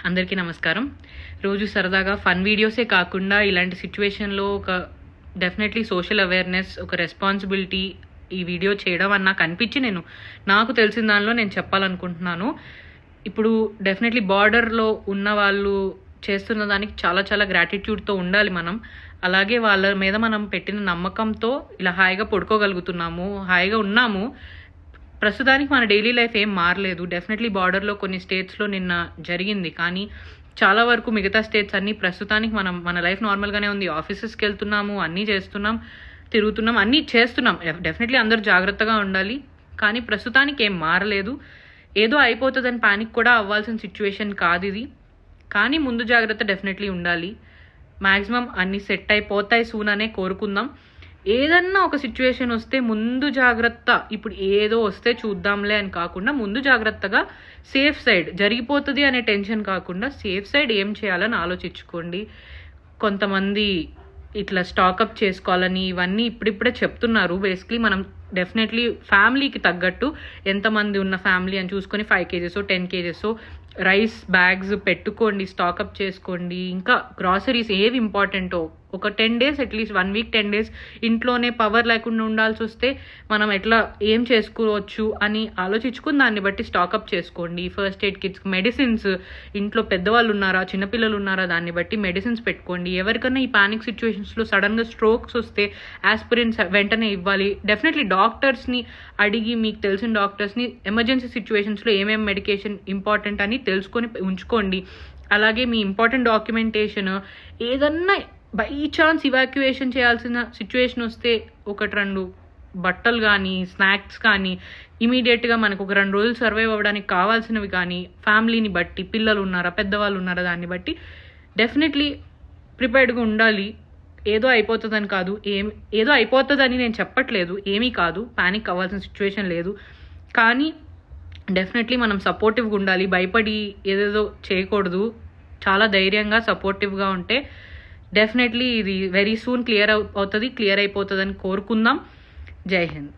అందరికీ నమస్కారం. రోజు సరదాగా ఫన్ వీడియోసే కాకుండా ఇలాంటి సిట్యుయేషన్‌లో డెఫినెట్‌లీ సోషల్ అవేర్‌నెస్, ఒక రెస్పాన్సిబిలిటీ ఈ వీడియో చేయడం అని నాకు అనిపించి నాకు తెలిసిన దానిలో నేను చెప్పాలనుకుంటున్నాను. ఇప్పుడు డెఫినెట్‌లీ బార్డర్‌లో ఉన్న వాళ్ళు చేస్తున్న దానికి చాలా చాలా గ్రాటిట్యూడ్‌తో ఉండాలి మనం. అలాగే వాళ్ళ మీద మనం పెట్టిన నమ్మకంతో ఇలా హాయిగా పడుకోగలుగుతున్నాము, హాయిగా ఉన్నాము. ప్రస్తుతానికి మన డైలీ లైఫ్ ఏం మారలేదు. డెఫినెట్లీ బార్డర్‌లో కొన్ని స్టేట్స్‌లో నిన్న జరిగింది. కానీ చాలా వరకు మిగతా స్టేట్స్ అన్నీ ప్రస్తుతానికి మన లైఫ్ నార్మల్‌గానే ఉంది. ఆఫీసెస్‌కి వెళ్తున్నాము, అన్నీ చేస్తున్నాం, తిరుగుతున్నాం, అన్నీ చేస్తున్నాం. డెఫినెట్లీ అందరూ జాగ్రత్తగా ఉండాలి. కానీ ప్రస్తుతానికి ఏం మారలేదు. ఏదో అయిపోతుందని పానిక్ కూడా అవ్వాల్సిన సిచ్యువేషన్ కాదిది. కానీ ముందు జాగ్రత్త డెఫినెట్లీ ఉండాలి. మ్యాక్సిమం అన్నీ సెట్ అయిపోతాయి సూన్ అనే కోరుకుందాం. ఏదన్నా ఒక సిచ్యువేషన్ వస్తే ముందు జాగ్రత్త, ఇప్పుడు ఏదో వస్తే చూద్దాంలే అని కాకుండా ముందు జాగ్రత్తగా సేఫ్ సైడ్ జరిగిపోతుంది అనే టెన్షన్ కాకుండా సేఫ్ సైడ్ ఏం చేయాలని ఆలోచించుకోండి. కొంతమంది ఇట్లా స్టాకప్ చేసుకోవాలని ఇవన్నీ ఇప్పుడిప్పుడే చెప్తున్నారు. బేసిక్లీ మనం డెఫినెట్లీ ఫ్యామిలీకి తగ్గట్టు ఎంతమంది ఉన్న ఫ్యామిలీ అని చూసుకొని 5 kgs 10 kgs రైస్ బ్యాగ్స్ పెట్టుకోండి, స్టాకప్ చేసుకోండి. ఇంకా గ్రాసరీస్ ఏవి ఇంపార్టెంటో ఒక 10 days అట్లీస్ట్ 1 week 10 days ఇంట్లోనే పవర్ లేకుండా ఉండాల్సి వస్తే మనం ఎట్లా ఏం చేసుకోవచ్చు అని ఆలోచించుకుని దాన్ని బట్టి స్టాకప్ చేసుకోండి. ఫస్ట్ ఎయిడ్ కిట్స్, మెడిసిన్స్, ఇంట్లో పెద్దవాళ్ళు ఉన్నారా, చిన్నపిల్లలు ఉన్నారా, దాన్ని బట్టి మెడిసిన్స్ పెట్టుకోండి. ఎవరికైనా ఈ పానిక్ సిచ్యువేషన్స్లో సడన్గా స్ట్రోక్స్ వస్తే ఆస్పిరిన్స్ వెంటనే ఇవ్వాలి. డెఫినెట్లీ డాక్టర్స్ని అడిగి, మీకు తెలిసిన డాక్టర్స్ని ఎమర్జెన్సీ సిచ్యువేషన్స్లో ఏమేమి మెడికేషన్ ఇంపార్టెంట్ అని తెలుసుకొని ఉంచుకోండి. అలాగే మీ ఇంపార్టెంట్ డాక్యుమెంటేషన్, ఏదన్నా బై ఛాన్స్ ఇవాక్యుయేషన్ చేయాల్సిన సిచ్యువేషన్ వస్తే 1-2 బట్టలు కానీ, స్నాక్స్ కానీ, ఇమీడియట్గా మనకు ఒక 2 రోజులు సర్వైవ్ అవ్వడానికి కావాల్సినవి కానీ, ఫ్యామిలీని బట్టి, పిల్లలు ఉన్నారా, పెద్దవాళ్ళు ఉన్నారా, దాన్ని బట్టి డెఫినెట్లీ ప్రిపేర్డ్గా ఉండాలి. ఏదో అయిపోతుందని కాదు, ఏదో అయిపోతుందని నేను చెప్పట్లేదు, ఏమీ కాదు, పానిక్ అవ్వాల్సిన సిచ్యువేషన్ లేదు. కానీ డెఫినెట్లీ మనం సపోర్టివ్గా ఉండాలి. భయపడి ఏదేదో చేయకూడదు. చాలా ధైర్యంగా సపోర్టివ్గా ఉంటే డెఫినెట్లీ ఇది వెరీ సూన్ క్లియర్ అయిపోతుందని కోరుకుందాం. జై హింద్.